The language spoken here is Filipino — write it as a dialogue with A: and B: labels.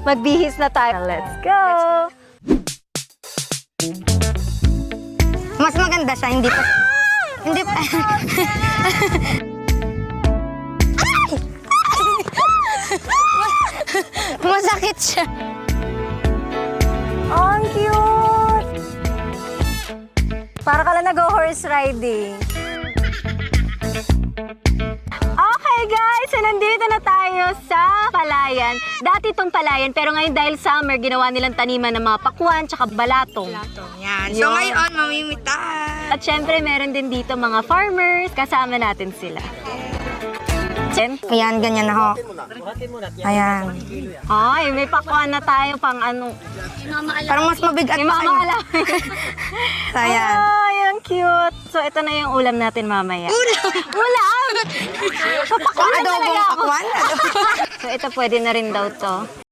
A: Magbihis na tayo. Let's go!
B: Mas maganda siya, hindi pa... Hindi pa... Masakit siya.
A: Oh, ang cute! Para ka lang nag-horse riding. Okay guys, so nandito na tayo sa Palayan. Dati itong Palayan, pero ngayon dahil summer, ginawa nilang taniman ng mga pakwan tsaka balatong.
B: Yan.
A: Yun.
B: So ngayon, mamimitan.
A: At syempre, meron din dito mga farmers. Kasama natin sila.
B: Ayan, ganyan ako. Ayan.
A: Ay, may pakwan na tayo pang ano.
B: Parang mas mabigat
A: May
B: pa
A: mga alam.
B: So, ayan.
A: Ay, ang cute. So, ito na yung ulam natin mamaya. Ulam! Papakwan na
B: Adobong
A: talaga ako.
B: pakwan.
A: So, ito pwede na rin daw to.